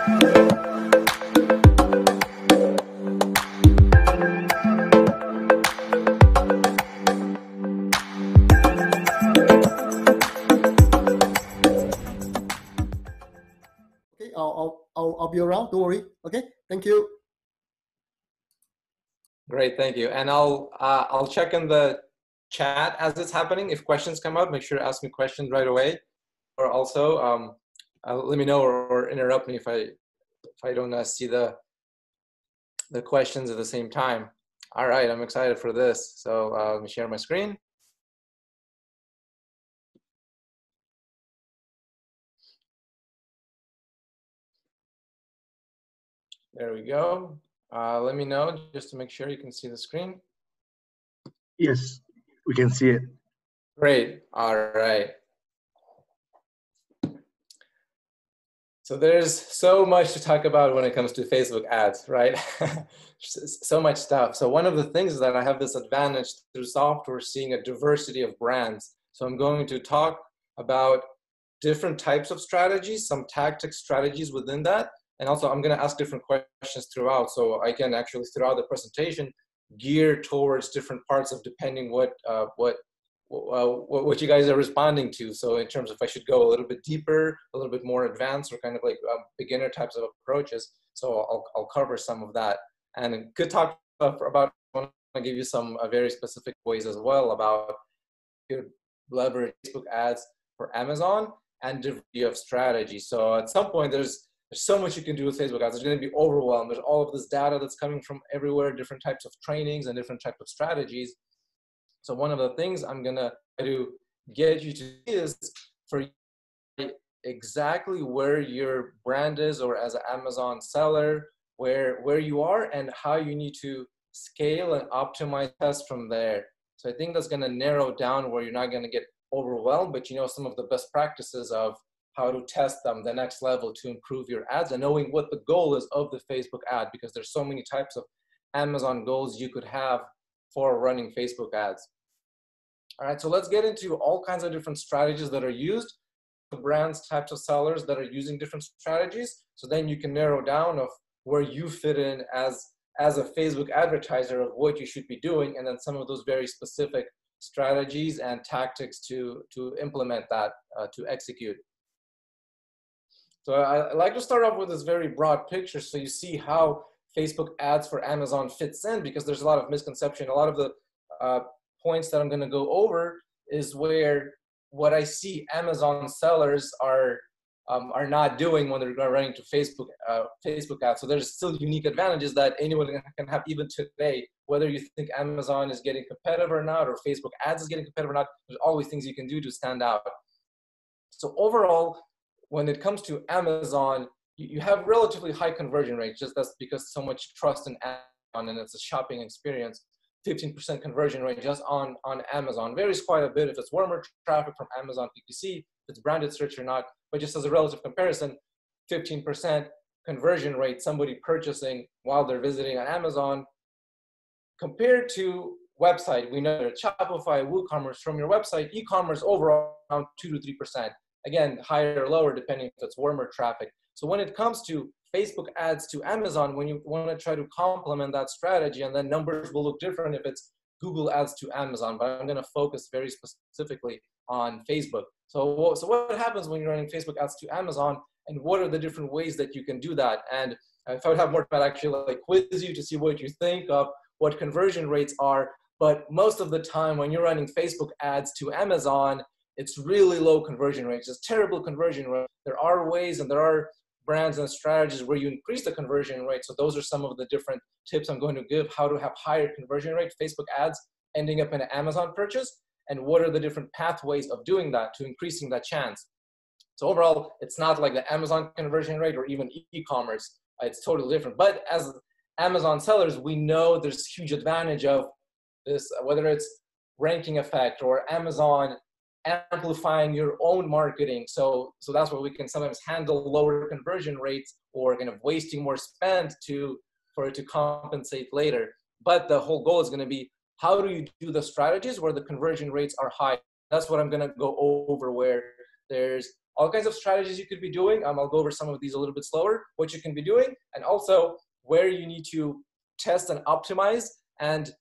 I'll be around, don't worry. Okay, thank you. Great, thank you. And I'll check in the chat as it's happening. If questions come up, make sure to ask me questions right away. Or also let me know or interrupt me if I don't see the questions at the same time. All right, I'm excited for this. So let me share my screen. There we go. Let me know just to make sure you can see the screen. Yes, we can see it. Great. All right. So there's so much to talk about when it comes to Facebook ads, right? So much stuff. So one of the things is that I have this advantage through software, seeing a diversity of brands. So I'm going to talk about different types of strategies, some tactic strategies within that. And also I'm going to ask different questions throughout. So I can actually, throughout the presentation, gear towards different parts of depending what you guys are responding to. So in terms of if I should go a little bit deeper, a little bit more advanced, or kind of like beginner types of approaches. So I'll cover some of that. And good talk about, I want to give you some very specific ways as well about leverage Facebook ads for Amazon and diversity of strategy. So at some point there's so much you can do with Facebook ads. There's going to be overwhelmed. There's all of this data that's coming from everywhere, different types of trainings and different types of strategies. So one of the things I'm going to try to get you to see is for exactly where your brand is, or as an Amazon seller, where you are and how you need to scale and optimize test from there. So I think that's going to narrow down where you're not going to get overwhelmed, but you know some of the best practices of how to test them the next level to improve your ads, and knowing what the goal is of the Facebook ad, because there's so many types of Amazon goals you could have for running Facebook ads. All right, so let's get into all kinds of different strategies that are used, brands, types of sellers that are using different strategies. So then you can narrow down of where you fit in as a Facebook advertiser of what you should be doing, and then some of those very specific strategies and tactics to implement that, to execute. So I like to start off with this very broad picture so you see how Facebook ads for Amazon fits in, because there's a lot of misconception. A lot of the points that I'm going to go over is where what I see Amazon sellers are not doing when they're running to Facebook ads. So there's still unique advantages that anyone can have even today, whether you think Amazon is getting competitive or not, or Facebook ads is getting competitive or not. There's always things you can do to stand out. So overall, when it comes to Amazon, you have relatively high conversion rates, just that's because so much trust in Amazon and it's a shopping experience. 15% conversion rate just on Amazon. Varies quite a bit if it's warmer traffic from Amazon PPC, if it's branded search or not, but just as a relative comparison, 15% conversion rate, somebody purchasing while they're visiting on Amazon, compared to website. We know that Shopify, WooCommerce, from your website, e-commerce overall around 2 to 3%. Again, higher or lower depending if it's warmer traffic. So when it comes to Facebook ads to Amazon, when you want to try to complement that strategy, and then numbers will look different if it's Google ads to Amazon, but I'm going to focus very specifically on Facebook. So what happens when you're running Facebook ads to Amazon, and what are the different ways that you can do that? And if I would have more time, I'd actually like quiz you to see what you think of what conversion rates are. But most of the time when you're running Facebook ads to Amazon, it's really low conversion rates, just terrible conversion rate. There are ways and there are brands and strategies where you increase the conversion rate. So those are some of the different tips I'm going to give, how to have higher conversion rate, Facebook ads ending up in an Amazon purchase, and what are the different pathways of doing that to increasing that chance. So overall, it's not like the Amazon conversion rate or even e-commerce. It's totally different. But as Amazon sellers, we know there's huge advantage of this, whether it's ranking effect or Amazon amplifying your own marketing. So that's where we can sometimes handle lower conversion rates or kind of wasting more spend for it to compensate later. But the whole goal is going to be, how do you do the strategies where the conversion rates are high? That's what I'm going to go over, where there's all kinds of strategies you could be doing. I'll go over some of these a little bit slower, what you can be doing, and also where you need to test and optimize. And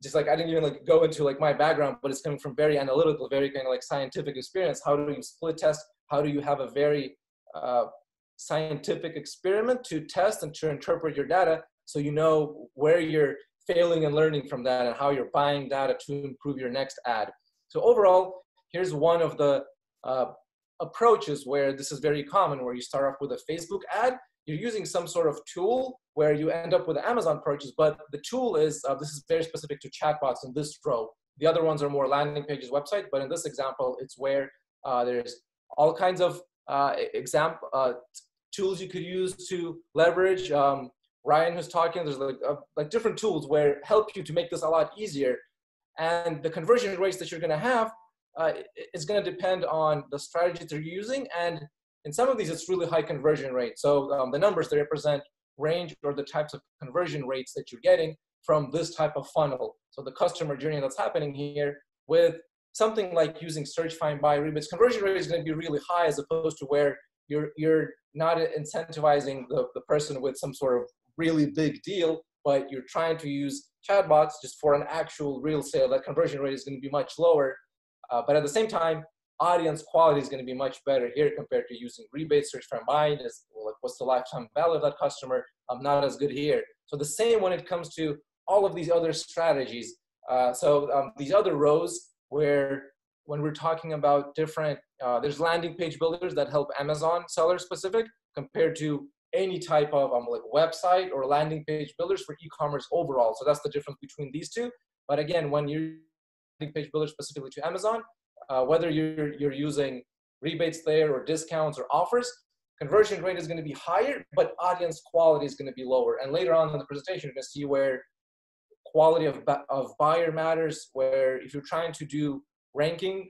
just like I didn't even like go into like my background, but it's coming from very analytical, very kind of like scientific experience. How do you split test? How do you have a very scientific experiment to test and to interpret your data, so you know where you're failing and learning from that, and how you're buying data to improve your next ad. So overall, here's one of the approaches where this is very common, where you start off with a Facebook ad. You're using some sort of tool where you end up with an Amazon purchase, but the tool is, this is very specific to chatbots in this row. The other ones are more landing pages, website, but in this example, it's where there's all kinds of tools you could use to leverage. Ryan was talking, there's like different tools where help you to make this a lot easier. And the conversion rates that you're gonna have is gonna depend on the strategy that you're using. And in some of these, it's really high conversion rate. So the numbers that represent range or the types of conversion rates that you're getting from this type of funnel. So the customer journey that's happening here with something like using search, find, buy, rebates, conversion rate is going to be really high, as opposed to where you're not incentivizing the person with some sort of really big deal, but you're trying to use chatbots just for an actual real sale. That conversion rate is going to be much lower. But at the same time, audience quality is going to be much better here compared to using rebates, search, find, buy. Is like, what's the lifetime value of that customer? Not as good here. So the same when it comes to all of these other strategies. These other rows, where when we're talking about different, there's landing page builders that help Amazon sellers specific, compared to any type of like website or landing page builders for e-commerce overall. So that's the difference between these two. But again, when you're landing page builders specifically to Amazon, whether you're using rebates there or discounts or offers, conversion rate is going to be higher, but audience quality is going to be lower. And later on in the presentation, you're going to see where quality of buyer matters, where if you're trying to do ranking,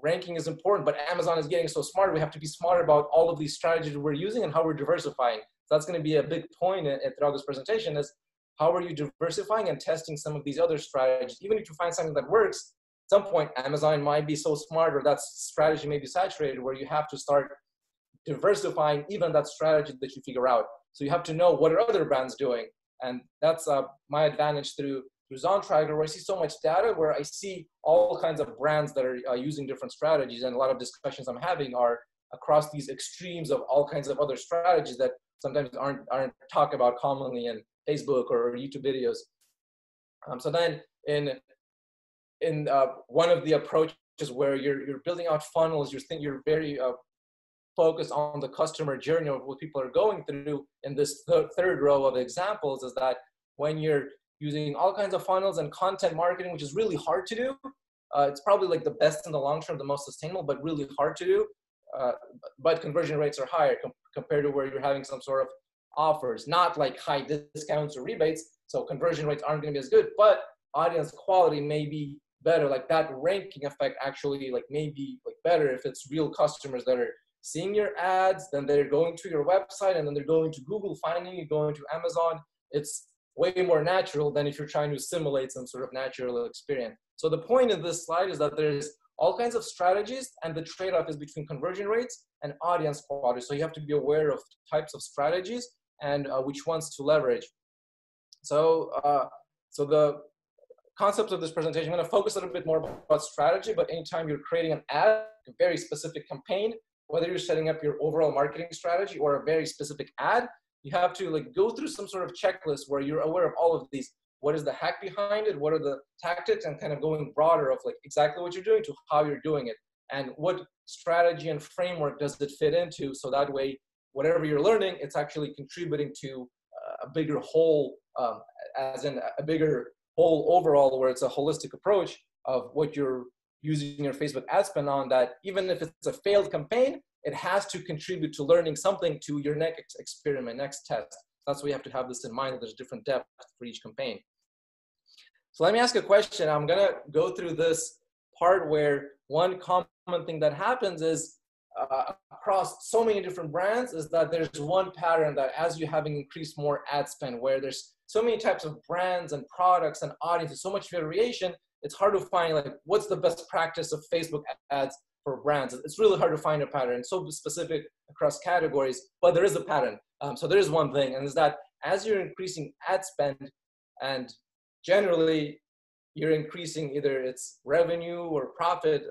ranking is important, but Amazon is getting so smart, we have to be smarter about all of these strategies we're using and how we're diversifying. So that's going to be a big point throughout this presentation, is how are you diversifying and testing some of these other strategies? Even if you find something that works, at some point Amazon might be so smart, or that strategy may be saturated, where you have to start diversifying even that strategy that you figure out. So you have to know what are other brands doing. And that's my advantage through ZonTracker, where I see so much data, where I see all kinds of brands that are using different strategies. And a lot of discussions I'm having are across these extremes of all kinds of other strategies that sometimes aren't talked about commonly in Facebook or YouTube videos. So then in one of the approaches where you're building out funnels, you're very focused on the customer journey of what people are going through. In this third row of examples, is that when you're using all kinds of funnels and content marketing, which is really hard to do, it's probably like the best in the long term, the most sustainable, but really hard to do. But conversion rates are higher compared to where you're having some sort of offers, not like high discounts or rebates. So conversion rates aren't going to be as good, but audience quality may be better. Like that ranking effect actually like may be like better if it's real customers that are seeing your ads, then they're going to your website, and then they're going to Google, finding you, going to Amazon. It's way more natural than if you're trying to simulate some sort of natural experience. So the point in this slide is that there's all kinds of strategies, and the trade-off is between conversion rates and audience quality. So you have to be aware of types of strategies and which ones to leverage. So the concept of this presentation, I'm going to focus a little bit more about strategy, but anytime you're creating an ad, a very specific campaign, whether you're setting up your overall marketing strategy or a very specific ad, you have to like go through some sort of checklist where you're aware of all of these. What is the hack behind it? What are the tactics? And kind of going broader of like exactly what you're doing to how you're doing it, and what strategy and framework does it fit into, so that way whatever you're learning, it's actually contributing to a bigger whole, as in a bigger whole overall, where it's a holistic approach of what you're using your Facebook ad spend on, that even if it's a failed campaign, it has to contribute to learning something to your next experiment, next test. That's why you have to have this in mind, that there's different depth for each campaign. So let me ask a question. I'm gonna go through this part where one common thing that happens is across so many different brands is that there's one pattern, that as you're having increased more ad spend, where there's so many types of brands and products and audiences, so much variation, it's hard to find like what's the best practice of Facebook ads for brands. It's really hard to find a pattern. It's so specific across categories, but there is a pattern. So there is one thing, and is that as you're increasing ad spend, and generally you're increasing either its revenue or profit,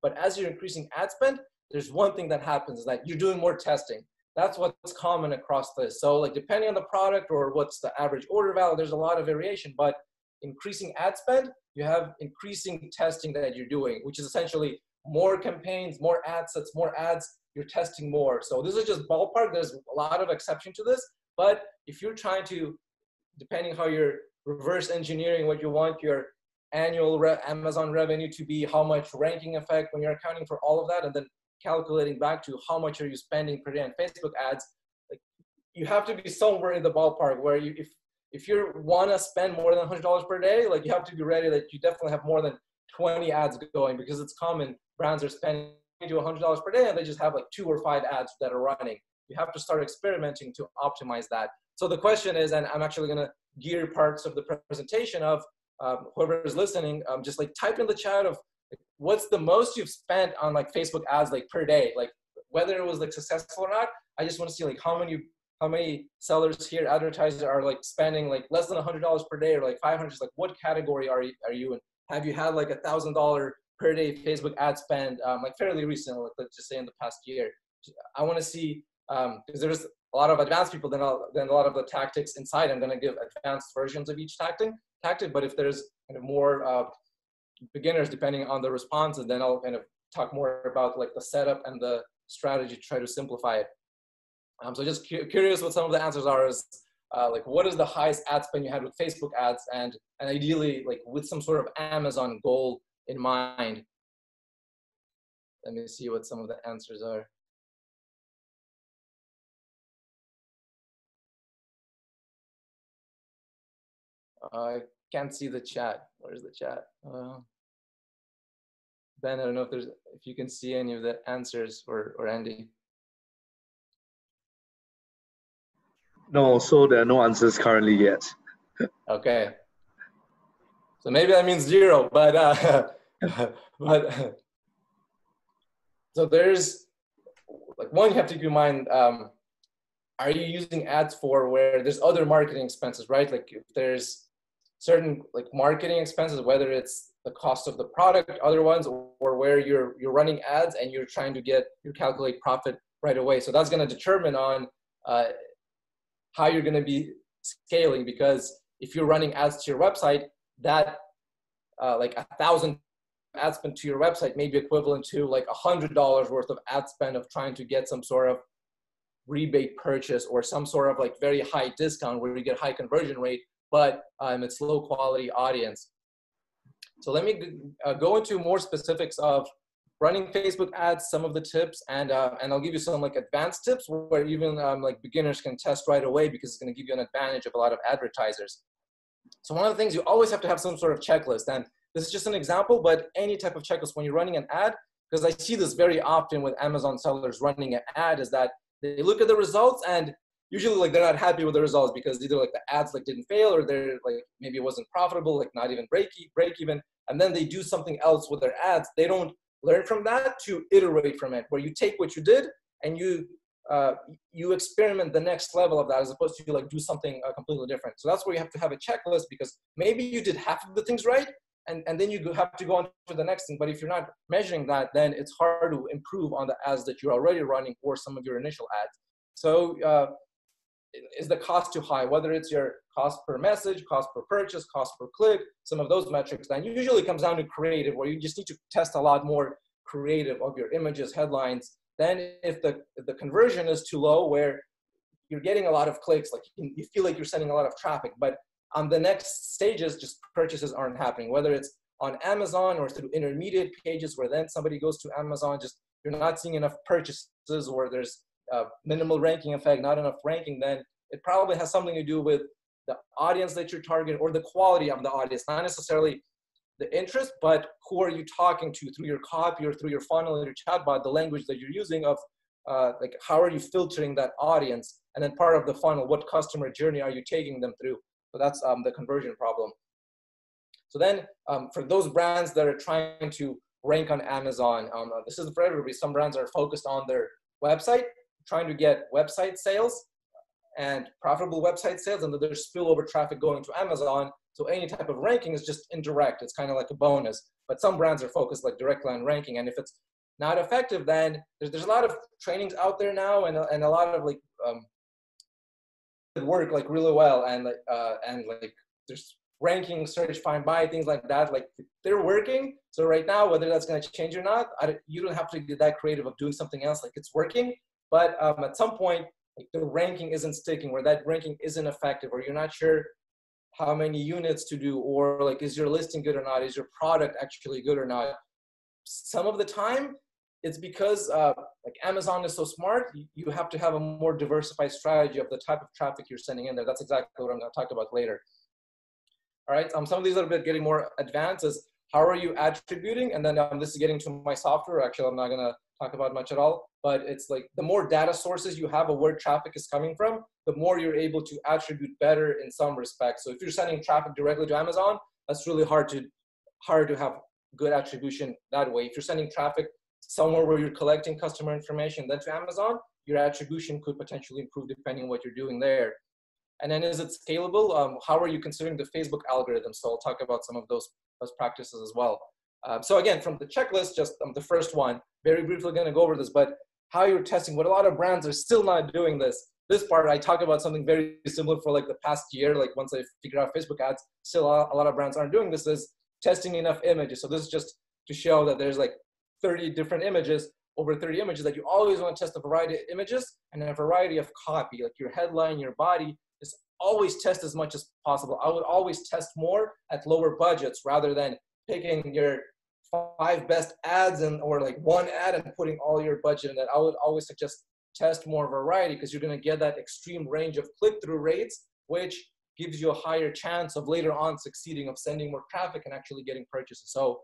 but as you're increasing ad spend, there's one thing that happens, is that you're doing more testing. That's what's common across this. So like depending on the product or what's the average order value, there's a lot of variation, but increasing ad spend, you have increasing testing that you're doing, which is essentially more campaigns, more ad sets, more ads, you're testing more. So this is just ballpark. There's a lot of exception to this, but if you're trying to, depending how you're reverse engineering what you want your annual Amazon revenue to be, how much ranking effect, when you're accounting for all of that, and then calculating back to how much are you spending per day on Facebook ads, like you have to be somewhere in the ballpark where you, if you want to spend more than $100 per day, like you have to be ready that you definitely have more than 20 ads going, because it's common. Brands are spending to $100 per day and they just have like 2 or 5 ads that are running. You have to start experimenting to optimize that. So the question is, and I'm actually going to gear parts of the presentation of whoever is listening, just like type in the chat of like, what's the most you've spent on like Facebook ads like per day, like whether it was like successful or not. I just want to see like how many sellers here, advertisers are like spending like less than $100 per day or like 500. Like what category are you in? Have you had like $1,000 per day Facebook ad spend like fairly recently, like let's just say in the past year? I want to see, because there's a lot of advanced people, then a lot of the tactics inside. I'm going to give advanced versions of each tactic, but if there's kind of more beginners, depending on the responses, then I'll kind of talk more about like the setup and the strategy to try to simplify it. So just curious what some of the answers are, is like what is the highest ad spend you had with Facebook ads, and ideally like with some sort of Amazon goal in mind. Let me see what some of the answers are. I can't see the chat. Where's the chat? Ben, I don't know if you can see any of the answers, or Andy. No, so there are no answers currently yet. Okay. So maybe that means 0, but so there's like one you have to keep in mind. Are you using ads for where there's other marketing expenses, right? Like if there's certain like marketing expenses, whether it's the cost of the product, other ones, or where you're running ads and you're trying to calculate profit right away. So that's going to determine on how you're going to be scaling, because if you're running ads to your website, that like 1,000 ad spend to your website may be equivalent to like $100 worth of ad spend of trying to get some sort of rebate purchase or some sort of like very high discount where you get high conversion rate, but it's low quality audience. So let me go into more specifics of running Facebook ads, some of the tips, and I'll give you some like advanced tips where even like beginners can test right away, because it's going to give you an advantage of a lot of advertisers. So one of the things, you always have to have some sort of checklist, and this is just an example, but any type of checklist when you're running an ad, because I see this very often with Amazon sellers running an ad, is that they look at the results and usually like they're not happy with the results because either like the ads like didn't fail, or they're like maybe it wasn't profitable, like not even break even, and then they do something else with their ads. They don't learn from that to iterate from it, where you take what you did and you experiment the next level of that, as opposed to like do something completely different. So that's where you have to have a checklist, because maybe you did half of the things right, and then you have to go on to the next thing. But if you're not measuring that, then it's hard to improve on the ads that you're already running or some of your initial ads. So is the cost too high? Whether it's your cost per message, cost per purchase, cost per click, some of those metrics, then usually comes down to creative, where you just need to test a lot more creative of your images, headlines. Then if the conversion is too low, where you're getting a lot of clicks, like you feel like you're sending a lot of traffic, but on the next stages, just purchases aren't happening, whether it's on Amazon or through intermediate pages where then somebody goes to Amazon, just you're not seeing enough purchases, or there's minimal ranking effect, not enough ranking, then it probably has something to do with the audience that you're targeting, or the quality of the audience, not necessarily the interest, but who are you talking to through your copy or through your funnel and your chatbot, the language that you're using of like how are you filtering that audience, and then part of the funnel, what customer journey are you taking them through. So that's the conversion problem. So then for those brands that are trying to rank on Amazon. This is for everybody. Some brands are focused on their website, trying to get website sales and profitable website sales, and then there's spillover traffic going to Amazon. So any type of ranking is just indirect. It's kind of like a bonus. But some brands are focused like directly on ranking, and if it's not effective, then there's a lot of trainings out there now, and a lot of like work like really well, and like there's ranking, search, find, buy, things like that. Like they're working. So right now, whether that's going to change or not, you don't have to get that creative of doing something else. Like it's working, but at some point, like the ranking isn't sticking, or that ranking isn't effective, or you're not sure how many units to do, or like is your listing good or not, is your product actually good or not. Some of the time it's because like Amazon is so smart, you have to have a more diversified strategy of the type of traffic you're sending in there. That's exactly what I'm going to talk about later. All right, some of these are a bit getting more advanced is how are you attributing, and then this is getting to my software. Actually, I'm not going to talk about much at all, but it's like the more data sources you have of where traffic is coming from, the more you're able to attribute better in some respects. So if you're sending traffic directly to Amazon, that's really hard to have good attribution that way. If you're sending traffic somewhere where you're collecting customer information, then to Amazon, your attribution could potentially improve depending on what you're doing there. And then is it scalable? How are you considering the Facebook algorithm? So I'll talk about some of those practices as well. So again, from the checklist, just the first one, very briefly going to go over this, but how you're testing, what a lot of brands are still not doing this. This part, I talk about something very similar for like the past year, like once I figured out Facebook ads, still a lot of brands aren't doing this, is testing enough images. So this is just to show that there's like 30 different images, over 30 images, that you always want to test a variety of images and a variety of copy, like your headline, your body. Just always test as much as possible. I would always test more at lower budgets rather than picking your 5 best ads or like one ad and putting all your budget in that. I would always suggest test more variety, because you're going to get that extreme range of click-through rates, which gives you a higher chance of later on succeeding, of sending more traffic and actually getting purchases. So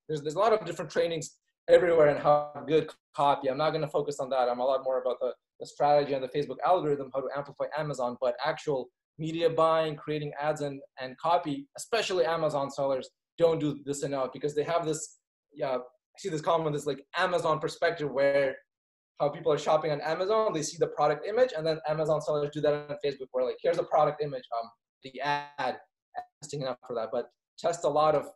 there's a lot of different trainings everywhere and how good copy. I'm not going to focus on that. I'm a lot more about the strategy and the Facebook algorithm, how to amplify Amazon, but actual media buying, creating ads and copy, especially Amazon sellers, don't do this enough, because they have this, I see this comment, this like Amazon perspective, where how people are shopping on Amazon, they see the product image, and then Amazon sellers do that on Facebook, where like, here's a product image, the ad, testing enough for that. But test a lot of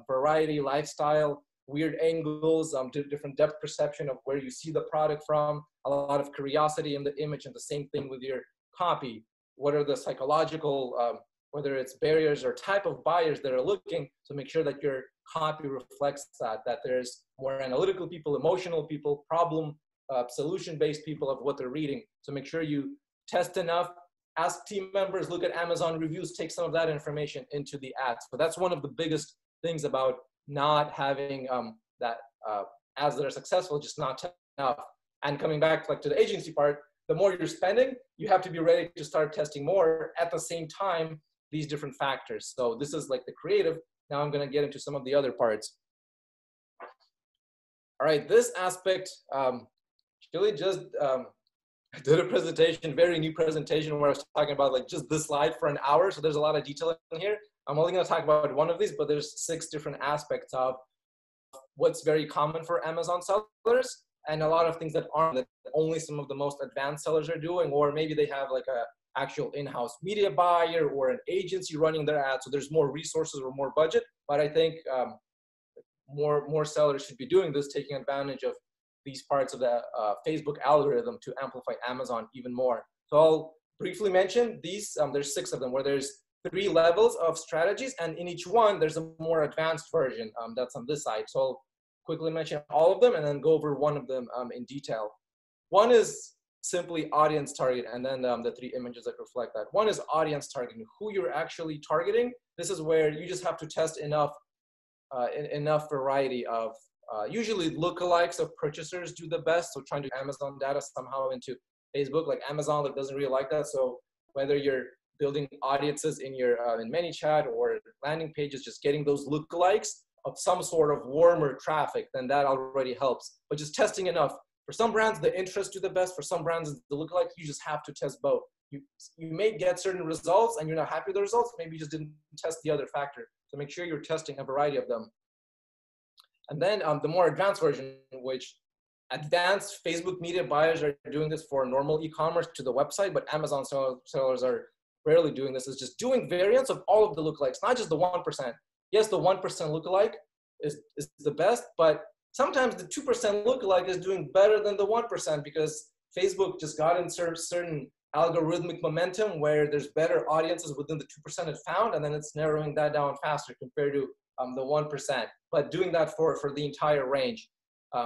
variety, lifestyle, weird angles, different depth perception of where you see the product from, a lot of curiosity in the image, and the same thing with your copy. What are the psychological, whether it's barriers or type of buyers that are looking, to make sure that your copy reflects that there's more analytical people, emotional people, problem, solution-based people of what they're reading. So make sure you test enough, ask team members, look at Amazon reviews, take some of that information into the ads. But that's one of the biggest things about not having ads that are successful, just not enough. And coming back like to the agency part, the more you're spending, you have to be ready to start testing more at the same time, these different factors. So this is like the creative. Now I'm going to get into some of the other parts. All right, this aspect, Chili just did a presentation, very new presentation, where I was talking about like just this slide for an hour. So there's a lot of detail in here. I'm only going to talk about one of these, but there's 6 different aspects of what's very common for Amazon sellers, and a lot of things that aren't, that only some of the most advanced sellers are doing, or maybe they have like a actual in-house media buyer or an agency running their ads. So there's more resources or more budget, but I think more sellers should be doing this, taking advantage of these parts of the Facebook algorithm to amplify Amazon even more. So I'll briefly mention these. There's 6 of them, where there's 3 levels of strategies, and in each one there's a more advanced version that's on this side. So I'll quickly mention all of them and then go over one of them in detail. One is simply audience target, and then the 3 images that reflect that. One is audience targeting, who you're actually targeting. This is where you just have to test enough variety of usually lookalikes of purchasers do the best. So trying to Amazon data somehow into Facebook, like Amazon doesn't really like that. So whether you're building audiences in your in ManyChat or landing pages, just getting those lookalikes of some sort of warmer traffic, then that already helps. But just testing enough. For some brands, the interest do the best. For some brands, the lookalike, you just have to test both. You may get certain results and you're not happy with the results. Maybe you just didn't test the other factor. So make sure you're testing a variety of them. And then the more advanced version, which advanced Facebook media buyers are doing this for normal e-commerce to the website, but Amazon sellers are rarely doing this, is just doing variants of all of the lookalikes, not just the 1%. Yes, the 1% lookalike is the best, but sometimes the 2% lookalike is doing better than the 1% because Facebook just got in certain algorithmic momentum where there's better audiences within the 2% it found, and then it's narrowing that down faster compared to the 1%, but doing that for the entire range.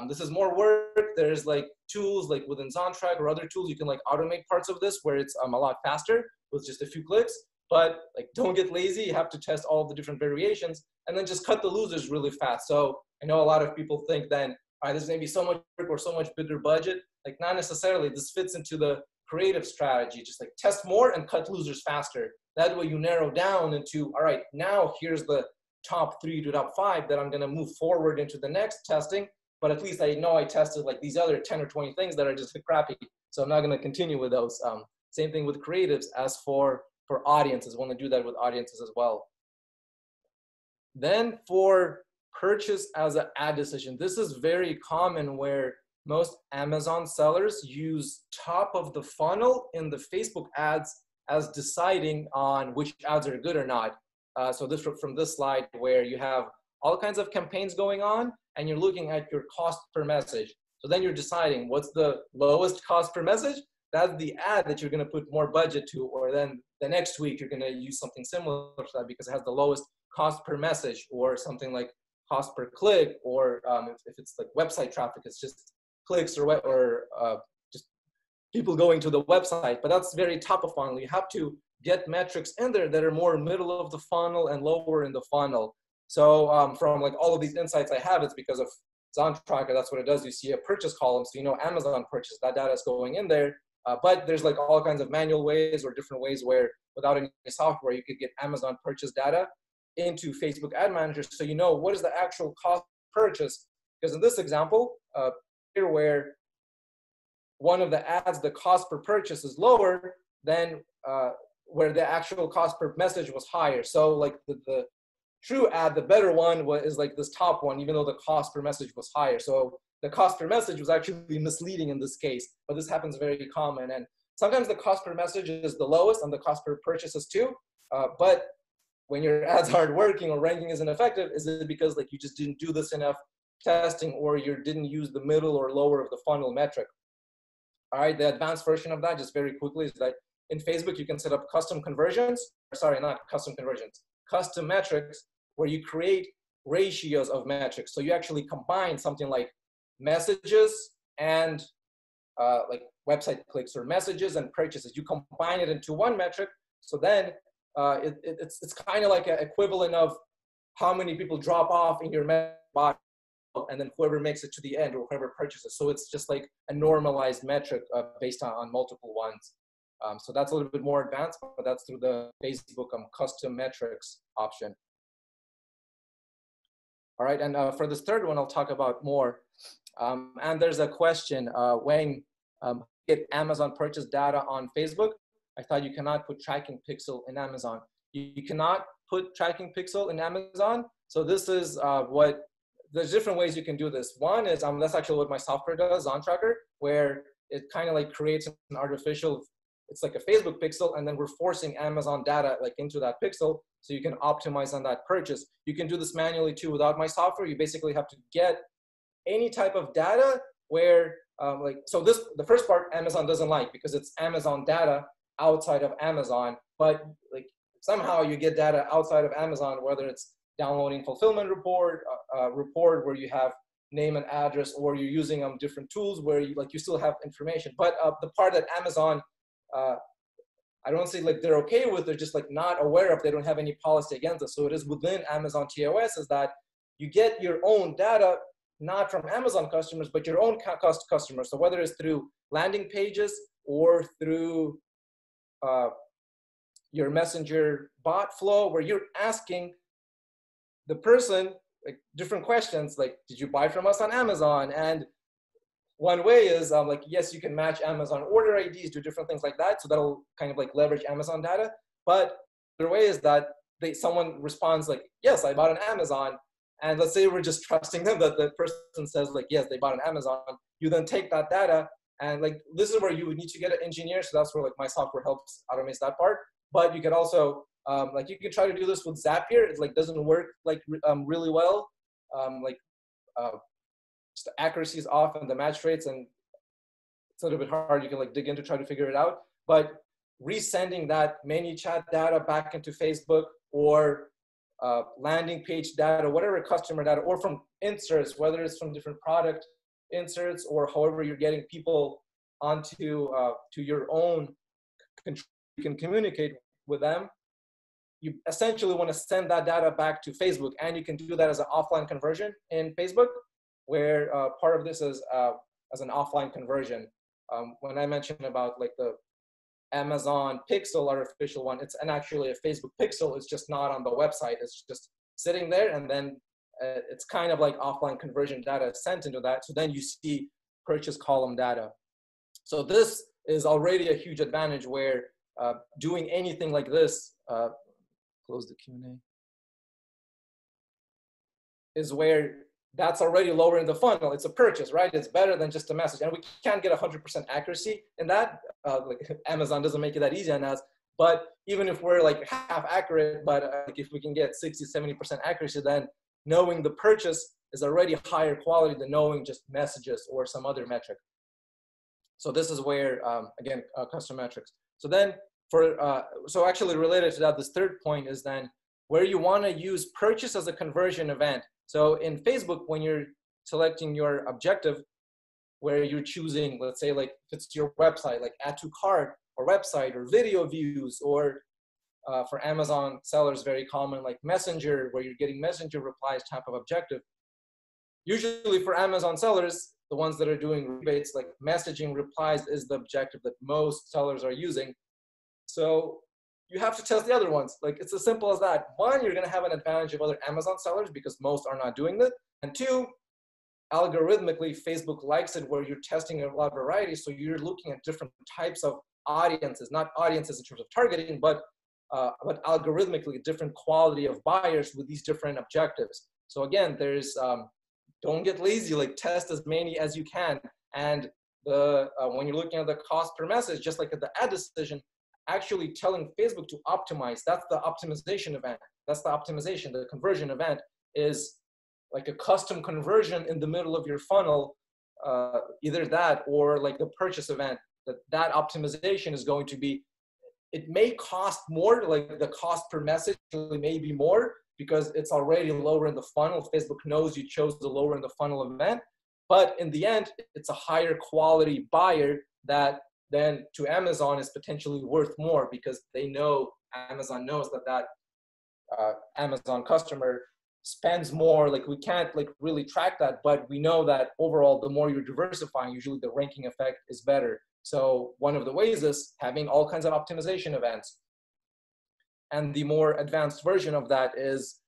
This is more work. There's like tools like within ZonTrack or other tools, you can like automate parts of this where it's a lot faster with just a few clicks, but like don't get lazy. You have to test all the different variations and then just cut the losers really fast. So I know a lot of people think then, all right, there's gonna be so much work or so much bigger budget. Like not necessarily. This fits into the creative strategy. Just like test more and cut losers faster. That way you narrow down into, all right, now here's the top 3 to top 5 that I'm gonna move forward into the next testing. But at least I know I tested like these other 10 or 20 things that are just crappy. So I'm not going to continue with those. Same thing with creatives as for audiences. I want to do that with audiences as well. Then for purchase as an ad decision, this is very common where most Amazon sellers use top of the funnel in the Facebook ads as deciding on which ads are good or not. So this from this slide where you have all kinds of campaigns going on, and you're looking at your cost per message. So then you're deciding what's the lowest cost per message. That's the ad that you're going to put more budget to, or then the next week you're going to use something similar to that because it has the lowest cost per message, or something like cost per click, or if it's like website traffic, it's just clicks or just people going to the website. But that's very top of funnel. You have to get metrics in there that are more middle of the funnel and lower in the funnel. So from like all of these insights I have, it's because of ZonTracker. That's what it does. You see a purchase column, so you know Amazon purchase, that data is going in there. But there's like all kinds of manual ways or different ways where without any software, you could get Amazon purchase data into Facebook Ad Manager, so you know what is the actual cost purchase. Because in this example, here where one of the ads, the cost per purchase is lower than where the actual cost per message was higher. So like the true ad, the better one is like this top one, even though the cost per message was higher. So the cost per message was actually misleading in this case, but this happens very common. And sometimes the cost per message is the lowest and the cost per purchase is too. But when your ads aren't working or ranking isn't effective, is it because like you just didn't do this enough testing, or you didn't use the middle or lower of the funnel metric? All right, the advanced version of that, just very quickly, is that in Facebook, you can set up custom conversions, sorry, not custom conversions, custom metrics, where you create ratios of metrics. So you actually combine something like messages and like website clicks, or messages and purchases. You combine it into one metric. So then it's kind of like an equivalent of how many people drop off in your bot, and then whoever makes it to the end or whoever purchases. So it's just like a normalized metric based on multiple ones. So that's a little bit more advanced, but that's through the Facebook custom metrics option. All right, and for this third one, I'll talk about more. And there's a question, when get Amazon purchase data on Facebook, I thought you cannot put tracking pixel in Amazon. You cannot put tracking pixel in Amazon. So this is there's different ways you can do this. One is, that's actually what my software does, ZonTracker, where it kind of like creates an artificial, it's like a Facebook pixel, and then we're forcing Amazon data like into that pixel, so you can optimize on that purchase. You can do this manually too without my software. You basically have to get any type of data where, the first part Amazon doesn't like, because it's Amazon data outside of Amazon, but like somehow you get data outside of Amazon, whether it's downloading fulfillment report where you have name and address, or you're using different tools where you still have information. But the part that Amazon, I don't say like they're okay with, they're just like not aware of, they don't have any policy against it. So it is within Amazon TOS, is that you get your own data, not from Amazon customers, but your own customers. So whether it's through landing pages or through your messenger bot flow, where you're asking the person like different questions, like, did you buy from us on Amazon? And one way is like, yes, you can match Amazon order IDs, do different things like that. So that'll kind of like leverage Amazon data. But the way is that someone responds like, yes, I bought on Amazon. And let's say we're just trusting them that the person says like, yes, they bought on Amazon. You then take that data and like, this is where you would need to get an engineer. So that's where like my software helps automate that part. But you could also, like you can try to do this with Zapier. It like doesn't work like really well. Just the accuracy is off and the match rates, and it's a little bit hard. You can like dig in to try to figure it out. But resending that ManyChat data back into Facebook, or landing page data, whatever customer data, or from inserts, whether it's from different product inserts or however you're getting people onto to your own control, you can communicate with them. You essentially want to send that data back to Facebook, and you can do that as an offline conversion in Facebook, where part of this is as an offline conversion. When I mentioned about like the Amazon Pixel artificial one, it's actually a Facebook Pixel. It's just not on the website. It's just sitting there, and then it's kind of like offline conversion data sent into that. So then you see purchase column data. So this is already a huge advantage where doing anything like this, close the Q&A, is where that's already lowering the funnel. It's a purchase, right? It's better than just a message. And we can't get 100% accuracy in that. Like Amazon doesn't make it that easy on us. But even if we're like half accurate, but like if we can get 60, 70% accuracy, then knowing the purchase is already higher quality than knowing just messages or some other metric. So this is where, again, custom metrics. So then so actually related to that, this third point is then where you want to use purchase as a conversion event. So in Facebook, when you're selecting your objective, where you're choosing, let's say like if it's your website, like add to cart or website or video views, or for Amazon sellers, very common like Messenger, where you're getting Messenger replies type of objective. Usually for Amazon sellers, the ones that are doing rebates, like messaging replies is the objective that most sellers are using. So you have to test the other ones. Like it's as simple as that. One, you're gonna have an advantage of other Amazon sellers because most are not doing that. And two, algorithmically, Facebook likes it where you're testing a lot of variety. So you're looking at different types of audiences, not audiences in terms of targeting, but algorithmically different quality of buyers with these different objectives. So again, there's, don't get lazy, like test as many as you can. And when you're looking at the cost per message, just like at the ad decision, actually telling Facebook to optimize, that's the optimization event. That's the optimization. The conversion event is like a custom conversion in the middle of your funnel, either that or like the purchase event. That optimization is going to be, it may cost more, like the cost per message may be more because it's already lower in the funnel. Facebook knows you chose the lower in the funnel event, but in the end, it's a higher quality buyer that then to Amazon is potentially worth more because they know, Amazon knows that Amazon customer spends more. Like we can't like really track that, but we know that overall, the more you're diversifying, usually the ranking effect is better. So one of the ways is having all kinds of optimization events. And the more advanced version of that is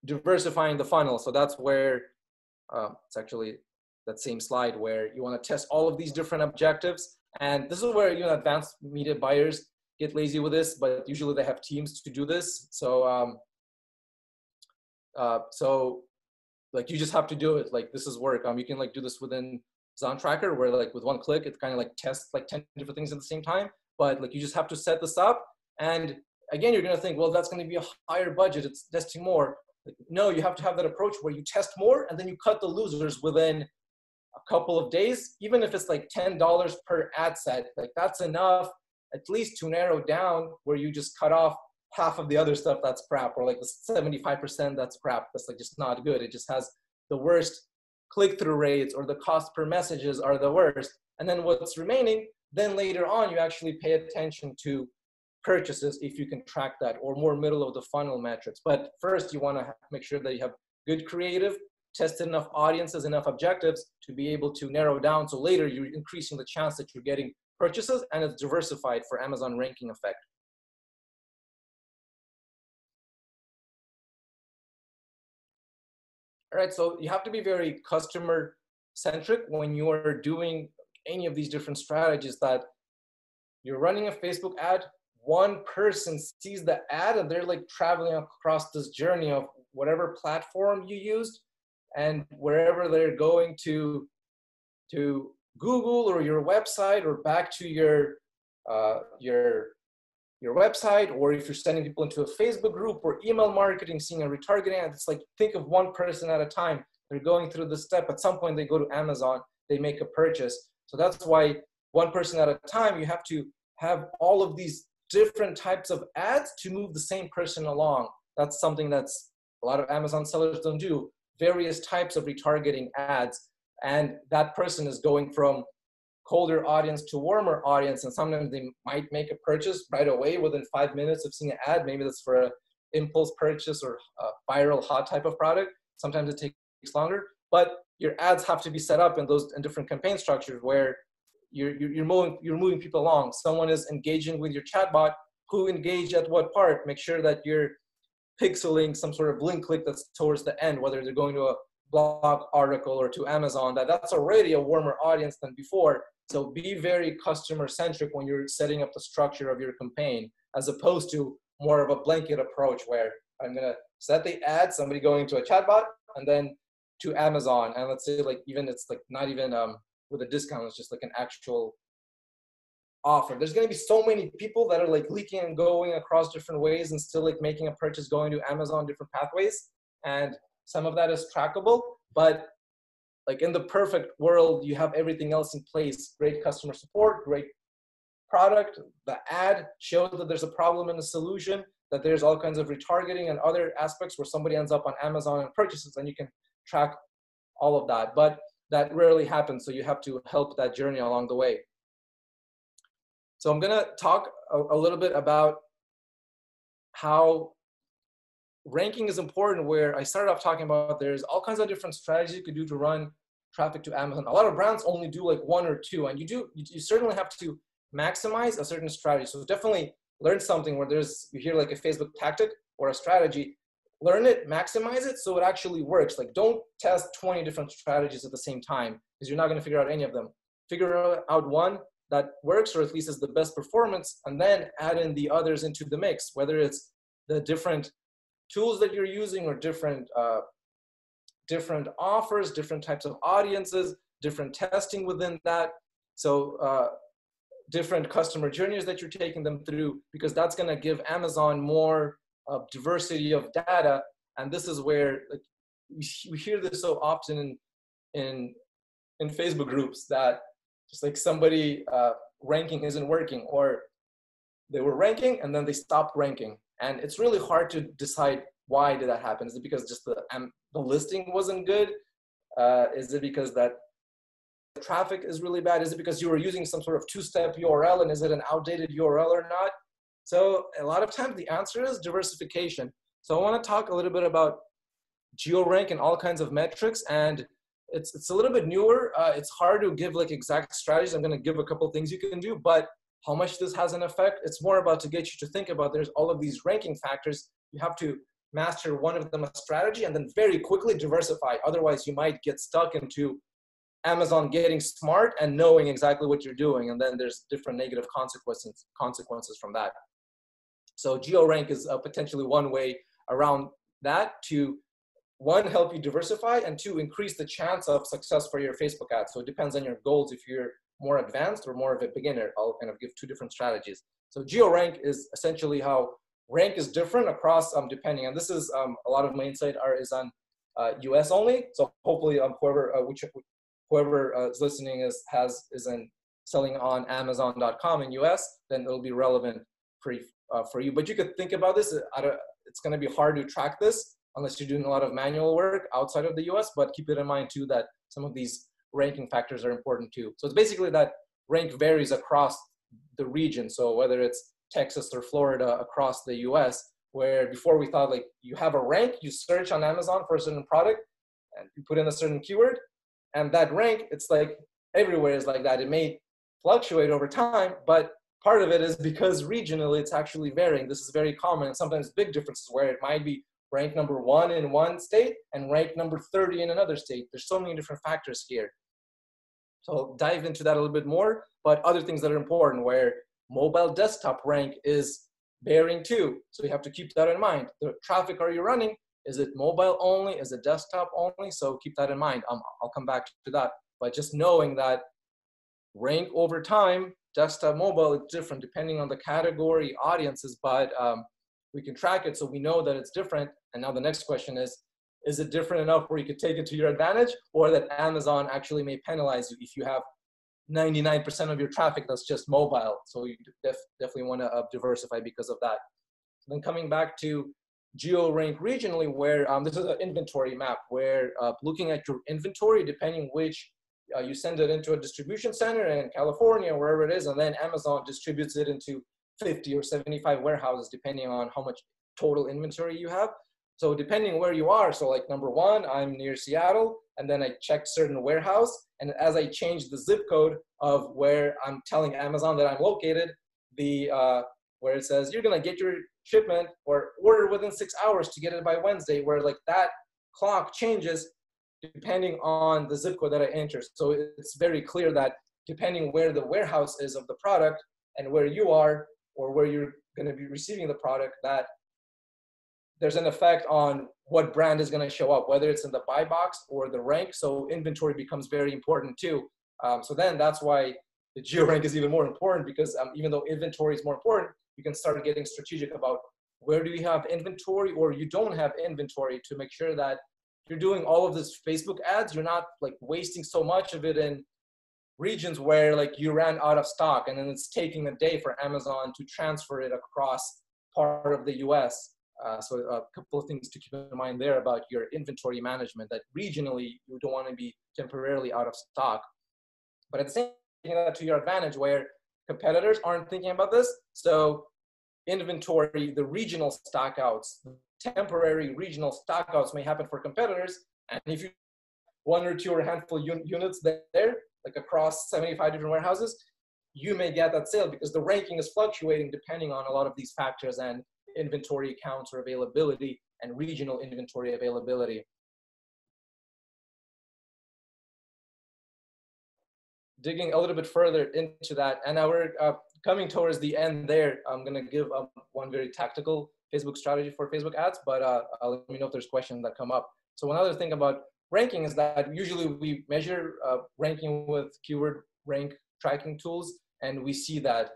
diversifying the funnel. So that's where it's actually that same slide where you want to test all of these different objectives. And this is where, you know, advanced media buyers get lazy with this, but usually they have teams to do this. So, like you just have to do it. Like this is work. You can like do this within Zone Tracker where like with one click, it kind of like tests like 10 different things at the same time. But like you just have to set this up. And again, you're going to think, well, that's going to be a higher budget. It's testing more. Like, no, you have to have that approach where you test more and then you cut the losers within a couple of days, even if it's like $10 per ad set. Like that's enough at least to narrow down where you just cut off half of the other stuff that's crap, or like the 75% that's crap. That's like just not good. It just has the worst click-through rates, or the cost per messages are the worst. And then what's remaining, then later on, you actually pay attention to purchases if you can track that, or more middle of the funnel metrics. But first you want to make sure that you have good creative, tested enough audiences, enough objectives to be able to narrow down. So later you're increasing the chance that you're getting purchases, and it's diversified for Amazon ranking effect. All right, so you have to be very customer centric when you are doing any of these different strategies. That you're running a Facebook ad, one person sees the ad and they're like traveling across this journey of whatever platform you used, and wherever they're going to Google or your website or back to your website, or if you're sending people into a Facebook group or email marketing, seeing a retargeting ad, it's like, think of one person at a time. They're going through the step. At some point, they go to Amazon, they make a purchase. So that's why one person at a time, you have to have all of these different types of ads to move the same person along. That's something that's a lot of Amazon sellers don't do. Various types of retargeting ads. And that person is going from colder audience to warmer audience, and sometimes they might make a purchase right away within 5 minutes of seeing an ad. Maybe that's for an impulse purchase or a viral hot type of product. Sometimes it takes longer, but your ads have to be set up in different campaign structures where you're moving people along. Someone is engaging with your chatbot, who engage at what part. Make sure that you're pixeling some sort of link click that's towards the end, whether they're going to a blog article or to Amazon. That's already a warmer audience than before. So be very customer centric when you're setting up the structure of your campaign, as opposed to more of a blanket approach where I'm gonna set the ad, somebody going to a chatbot, and then to Amazon. And let's say like even it's like not even with a discount, it's just like an actual offer. There's gonna be so many people that are like leaking and going across different ways and still like making a purchase going to Amazon, different pathways. And some of that is trackable, but like in the perfect world, you have everything else in place. Great customer support, great product. The ad shows that there's a problem and a solution, that there's all kinds of retargeting and other aspects where somebody ends up on Amazon and purchases, and you can track all of that. But that rarely happens, so you have to help that journey along the way. So I'm gonna talk a little bit about how ranking is important, where I started off talking about there's all kinds of different strategies you could do to run traffic to Amazon. A lot of brands only do like one or two, and you certainly have to maximize a certain strategy. So definitely learn something where you hear like a Facebook tactic or a strategy, learn it, maximize it so it actually works. Like don't test 20 different strategies at the same time, because you're not gonna figure out any of them. Figure out one that works, or at least is the best performance, and then add in the others into the mix, whether it's the different tools that you're using or different offers, different types of audiences, different testing within that. So different customer journeys that you're taking them through, because that's going to give Amazon more diversity of data. And this is where like, we hear this so often in Facebook groups, that just like somebody ranking isn't working, or they were ranking and then they stopped ranking. And it's really hard to decide why did that happen. Is it because just the listing wasn't good? Is it because that traffic is really bad? Is it because you were using some sort of two-step URL, and is it an outdated URL or not? So a lot of times the answer is diversification. So I want to talk a little bit about Geo Rank and all kinds of metrics, and it's a little bit newer. It's hard to give like exact strategies. I'm going to give a couple things you can do, but how much this has an effect, it's more about to get you to think about there's all of these ranking factors. You have to master one of them, a strategy, and then very quickly diversify. Otherwise, you might get stuck into Amazon getting smart and knowing exactly what you're doing, and then there's different negative consequences from that. So Geo Rank is potentially one way around that to, one, help you diversify, and two, increase the chance of success for your Facebook ads. So it depends on your goals, if you're more advanced or more of a beginner. I'll kind of give two different strategies. So Geo Rank is essentially how rank is different across depending, and this is a lot of my insight is on US only. So hopefully whoever is listening is selling on Amazon.com in US, then it'll be relevant for you. But you could think about this. It's going to be hard to track this unless you're doing a lot of manual work outside of the US. But keep it in mind too that some of these ranking factors are important too. So it's basically that rank varies across the region. So whether it's Texas or Florida across the US, where before we thought like you have a rank, you search on Amazon for a certain product and you put in a certain keyword, and that rank, it's like everywhere is like that. It may fluctuate over time, but part of it is because regionally it's actually varying. This is very common, and sometimes big differences where it might be rank number 1 in one state and rank number 30 in another state. There's so many different factors here. So I'll dive into that a little bit more, but other things that are important where mobile desktop rank is varying too. So you have to keep that in mind. The traffic are you running? Is it mobile only? Is it desktop only? So keep that in mind. I'll come back to that. But just knowing that rank over time, desktop, mobile, it's different depending on the category, audiences, but we can track it so we know that it's different. And now the next question is it different enough where you could take it to your advantage, or that Amazon actually may penalize you if you have 99% of your traffic that's just mobile? So you definitely want to diversify because of that. Then coming back to Geo Rank regionally, where this is an inventory map, where looking at your inventory, depending which you send it into a distribution center in California, wherever it is, and then Amazon distributes it into 50 or 75 warehouses, depending on how much total inventory you have. So depending where you are, so like number one, I'm near Seattle, and then I checked certain warehouse, and as I changed the zip code of where I'm telling Amazon that I'm located, the where it says you're gonna get your shipment or order within 6 hours to get it by Wednesday, where like that clock changes depending on the zip code that I enter. So it's very clear that depending where the warehouse is of the product and where you are or where you're gonna be receiving the product, that there's an effect on what brand is going to show up, whether it's in the buy box or the rank. So inventory becomes very important too. So then that's why the Geo Rank is even more important, because even though inventory is more important, you can start getting strategic about where do you have inventory or you don't have inventory, to make sure that you're doing all of this Facebook ads, you're not like wasting so much of it in regions where like you ran out of stock and then it's taking a day for Amazon to transfer it across part of the US. So a couple of things to keep in mind there about your inventory management, that regionally you don't want to be temporarily out of stock. But at the same time, taking that to your advantage where competitors aren't thinking about this. So inventory, the regional stockouts, temporary regional stockouts may happen for competitors. And if you one or two or a handful of units there, like across 75 different warehouses, you may get that sale because the ranking is fluctuating depending on a lot of these factors and inventory counts or availability and regional inventory availability. Digging a little bit further into that, and now we're coming towards the end there. I'm going to give one very tactical Facebook strategy for Facebook ads, but let me know if there's questions that come up. So one other thing about ranking is that usually we measure ranking with keyword rank tracking tools, and we see that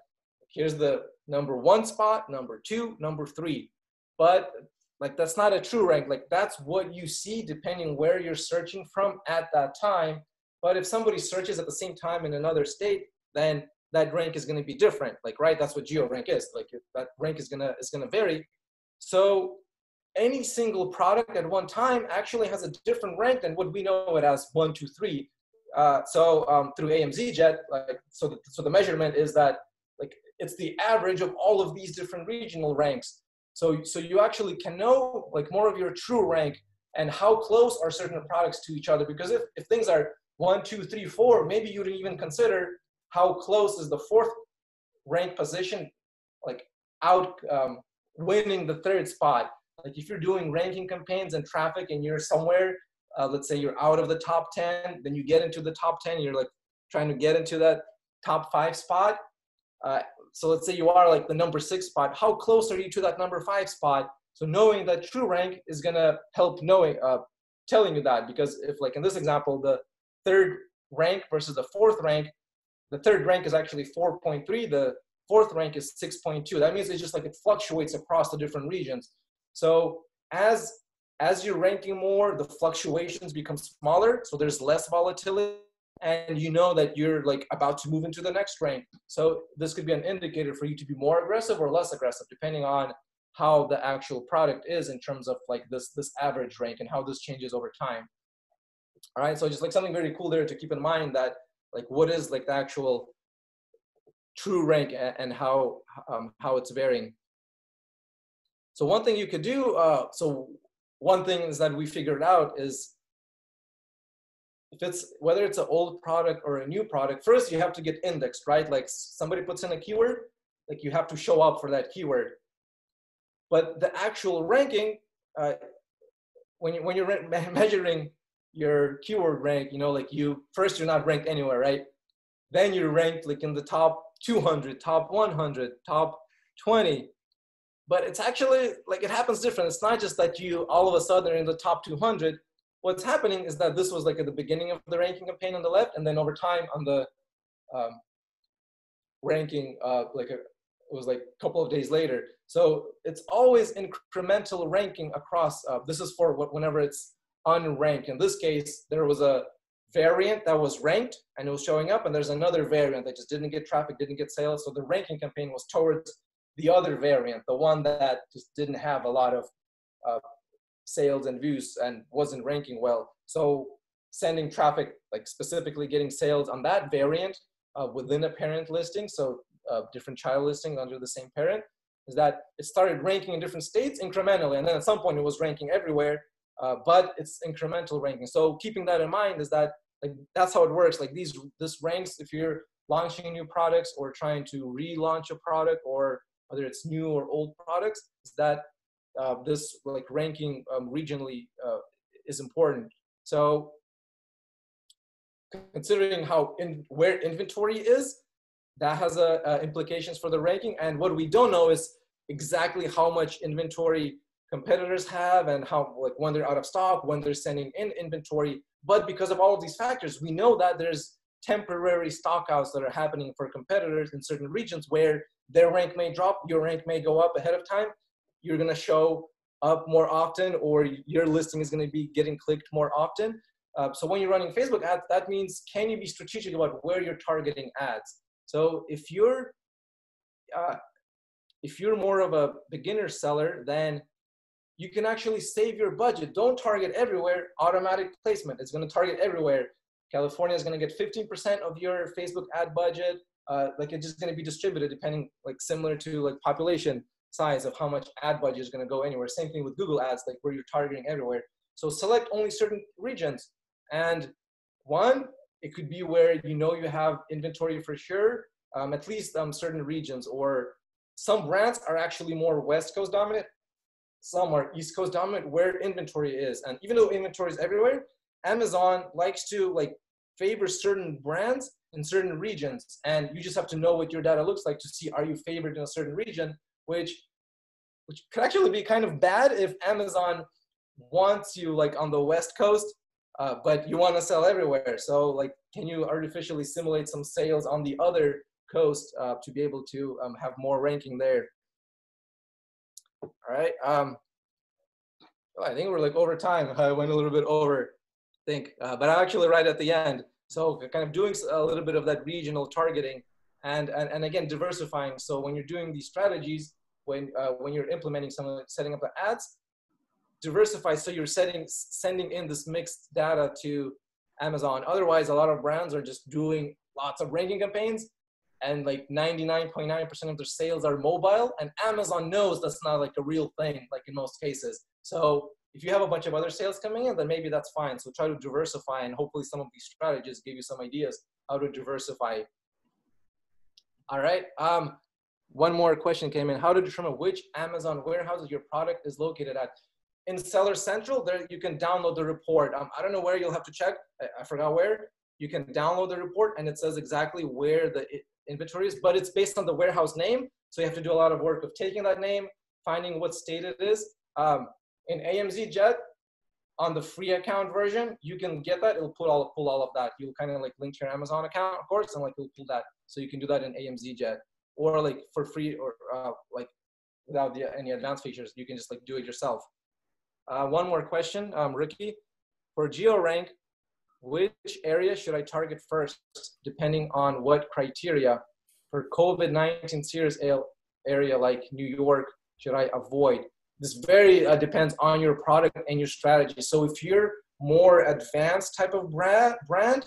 here's the number one spot, number two, number three. But like that's not a true rank. Like that's what you see depending where you're searching from at that time. But if somebody searches at the same time in another state, then that rank is going to be different. Like, right, that's what Geo Rank is. Like that rank is gonna vary. So any single product at one time actually has a different rank than what we know it as 1, 2, 3. Through AMZjet, like so the measurement is that like it's the average of all of these different regional ranks. So you actually can know like more of your true rank and how close are certain products to each other. Because if things are 1, 2, 3, 4, maybe you didn't even consider how close is the fourth rank position, like out winning the third spot. Like if you're doing ranking campaigns and traffic and you're somewhere, let's say you're out of the top 10, then you get into the top 10, you're like trying to get into that top 5 spot. So let's say you are like the number 6 spot, how close are you to that number 5 spot? So knowing that true rank is gonna help knowing, telling you that, because if like in this example, the third rank versus the fourth rank, the third rank is actually 4.3, the fourth rank is 6.2. That means it's just like it fluctuates across the different regions. So as you're ranking more, the fluctuations become smaller, so there's less volatility, and you know that you're like about to move into the next rank. So this could be an indicator for you to be more aggressive or less aggressive, depending on how the actual product is in terms of like this average rank and how this changes over time. All right, so just like something very cool there to keep in mind, that like what is like the actual true rank and how it's varying. So one thing you could do, one thing is that we figured out is whether it's an old product or a new product, first you have to get indexed, right? Like somebody puts in a keyword, like you have to show up for that keyword. But the actual ranking, when you're measuring your keyword rank, you know, like you're not ranked anywhere, right? Then you're ranked like in the top 200, top 100, top 20. But it's actually like, it happens different. It's not just that you all of a sudden are in the top 200. What's happening is that this was like at the beginning of the ranking campaign on the left, and then over time on the ranking, it was like a couple of days later. So it's always incremental ranking across. This is for whenever it's unranked. In this case, there was a variant that was ranked and it was showing up, and there's another variant that just didn't get traffic, didn't get sales. So the ranking campaign was towards the other variant, the one that just didn't have a lot of sales and views and wasn't ranking well. So sending traffic, like specifically getting sales on that variant within a parent listing, so different child listing under the same parent, is that it started ranking in different states incrementally, and then at some point it was ranking everywhere, but it's incremental ranking. So keeping that in mind is that, like, that's how it works. Like this ranks if you're launching new products or trying to relaunch a product, or whether it's new or old products, is that this like ranking regionally is important. So considering where inventory is, that has implications for the ranking. And what we don't know is exactly how much inventory competitors have, and how, like, when they're out of stock, when they're sending in inventory. But because of all of these factors, we know that there's temporary stockouts that are happening for competitors in certain regions where their rank may drop, your rank may go up ahead of time. You're going to show up more often, or your listing is going to be getting clicked more often. So when you're running Facebook ads, that means, can you be strategic about where you're targeting ads? So if you're more of a beginner seller, then you can actually save your budget. Don't target everywhere. Automatic placement is going to target everywhere. California is going to get 15% of your Facebook ad budget. Like, it's just going to be distributed depending, like, similar to like population size of how much ad budget is going to go anywhere. Same thing with Google ads, like where you're targeting everywhere. So select only certain regions. And one, it could be where you know you have inventory for sure, at least certain regions, or some brands are actually more West Coast dominant, some are East Coast dominant, where inventory is. And even though inventory is everywhere, Amazon likes to like favor certain brands in certain regions. And you just have to know what your data looks like to see, are you favored in a certain region, which could actually be kind of bad if Amazon wants you like on the West Coast, but you want to sell everywhere. So like, can you artificially simulate some sales on the other coast to be able to have more ranking there? All right. I think we're like over time. I went a little bit over, I think, but I'm actually right at the end. So kind of doing a little bit of that regional targeting, and again, diversifying. So when you're doing these strategies, when you're implementing setting up the ads, diversify, so you're sending in this mixed data to Amazon. Otherwise, a lot of brands are just doing lots of ranking campaigns, and like 99.9% of their sales are mobile, and Amazon knows that's not like a real thing, like in most cases. So if you have a bunch of other sales coming in, then maybe that's fine. So try to diversify, and hopefully some of these strategies give you some ideas how to diversify. All right. One more question came in. How to determine which Amazon warehouses your product is located at? In Seller Central, there you can download the report. I don't know where you'll have to check. I forgot where. You can download the report, and it says exactly where the inventory is, but it's based on the warehouse name. So you have to do a lot of work of taking that name, finding what state it is. In AMZ Jet, on the free account version, you can get that. It'll pull all of that. You'll kind of like link your Amazon account, of course, and like it'll pull that. So you can do that in AMZ Jet, or like for free, or like without any advanced features, you can just like do it yourself. One more question, Ricky. For Geo Rank, which area should I target first, depending on what criteria? For COVID-19 serious area like New York, should I avoid? This very depends on your product and your strategy. So if you're more advanced type of brand,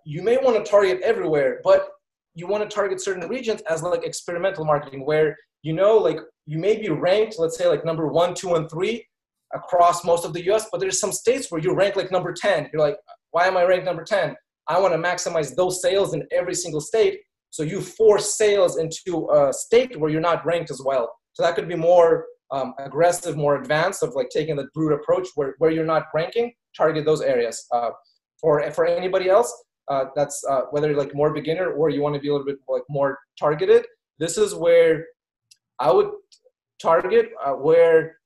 you may want to target everywhere, but you want to target certain regions as like experimental marketing, where you know, like you may be ranked, let's say like number 1, 2, and 3 across most of the US, but there's some states where you rank like number 10. You're like, why am I ranked number 10? I want to maximize those sales in every single state. So you force sales into a state where you're not ranked as well. So that could be more aggressive, more advanced, of like taking the brute approach where you're not ranking, target those areas. For anybody else, that's whether like more beginner or you want to be a little bit like more targeted, this is where I would target where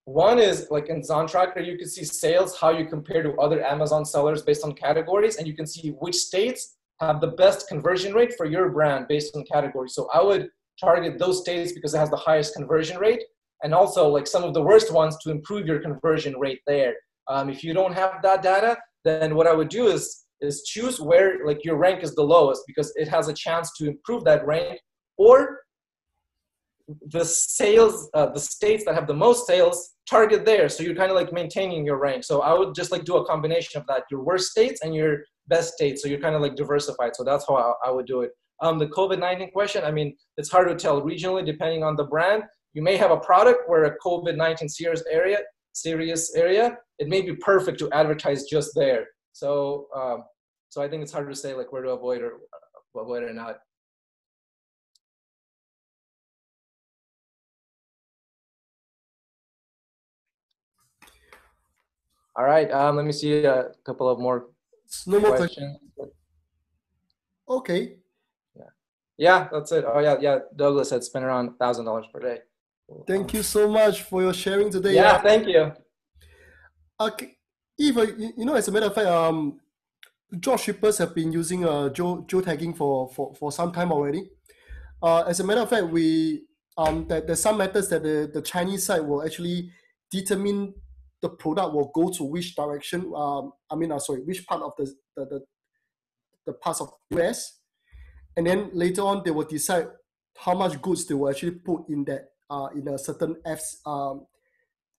one is like in Zon Tracker, you can see sales, how you compare to other Amazon sellers based on categories, and you can see which states have the best conversion rate for your brand based on category. So I would target those states because it has the highest conversion rate, and also like some of the worst ones to improve your conversion rate there. If you don't have that data, then what I would do is choose where like your rank is the lowest, because it has a chance to improve that rank, or the sales, the states that have the most sales, target there. So you're kind of like maintaining your rank. So I would just like do a combination of that, your worst states and your best states. So you're kind of like diversified. So that's how I would do it. The COVID-19 question, I mean, it's hard to tell regionally depending on the brand. You may have a product where a COVID-19 serious area, it may be perfect to advertise just there. So, so I think it's hard to say like where to avoid or not. All right, let me see a couple of more questions. Okay. Yeah, that's it. Oh yeah. Douglas said spend around $1,000 per day. Thank you so much for your sharing today. Yeah, thank you. Okay, Eva, you know, as a matter of fact, dropshippers have been using geotagging for some time already. As a matter of fact, there's some methods that the Chinese side will actually determine the product will go to which direction. Which part of the parts of US, and then later on they will decide how much goods they will actually put in that in a certain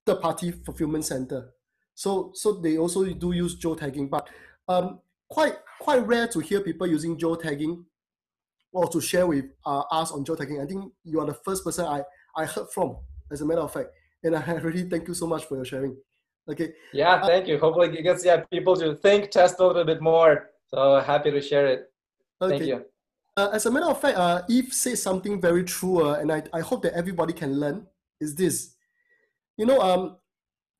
third-party fulfillment center. So they also do use geotagging, but quite rare to hear people using geotagging or to share with us on geotagging. I think you are the first person I heard from, as a matter of fact, and I really thank you so much for your sharing. Okay. Yeah, thank you. Hopefully it gets people to think, test a little bit more. So happy to share it. Okay. Thank you. As a matter of fact, Eve said something very true, and I hope that everybody can learn, is this. You know,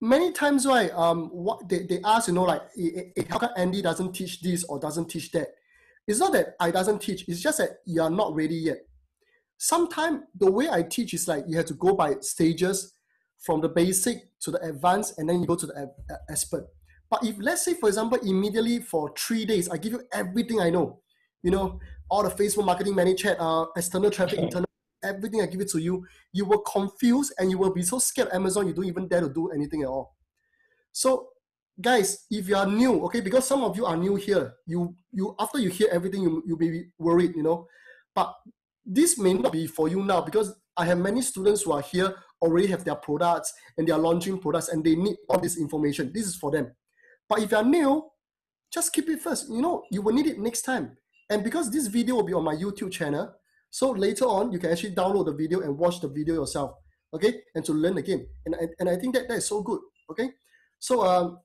many times, right, what they ask, you know, like, how come Andy doesn't teach this or doesn't teach that? It's not that I doesn't teach, it's just that you are not ready yet. Sometimes the way I teach is like you have to go by stages, from the basic to the advanced, and then you go to the expert. But if, let's say, for example, immediately for 3 days, I give you everything I know, you know, all the Facebook marketing, ManyChat, external traffic, internal, everything I give it to you, you will confuse and you will be so scared of Amazon, you don't even dare to do anything at all. So guys, if you are new, okay, because some of you are new here, you after you hear everything, you'll be worried, you know, but this may not be for you now, because I have many students who are here, already have their products and they are launching products and they need all this information. This is for them. But if you're new, just keep it first. You know, you will need it next time. And because this video will be on my YouTube channel, so later on, you can actually download the video and watch the video yourself, okay? And to learn again. And I think that is so good, okay? So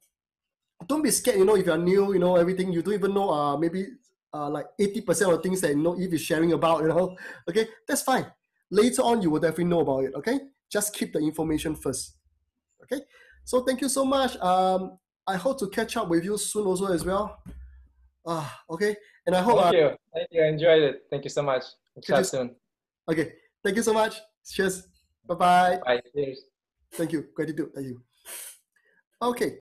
don't be scared, you know, if you're new, you know, everything, you don't even know maybe like 80% of things that, you know, Eve is sharing about, you know, okay? That's fine. Later on, you will definitely know about it, okay? Just keep the information first, okay? So thank you so much. I hope to catch up with you soon also as well. Okay, and I hope. Thank you. I enjoyed it. Thank you so much. We'll chat soon. Okay, thank you so much. Cheers. Bye-bye. Bye. Cheers. Thank you. Gratitude. Thank you. Okay.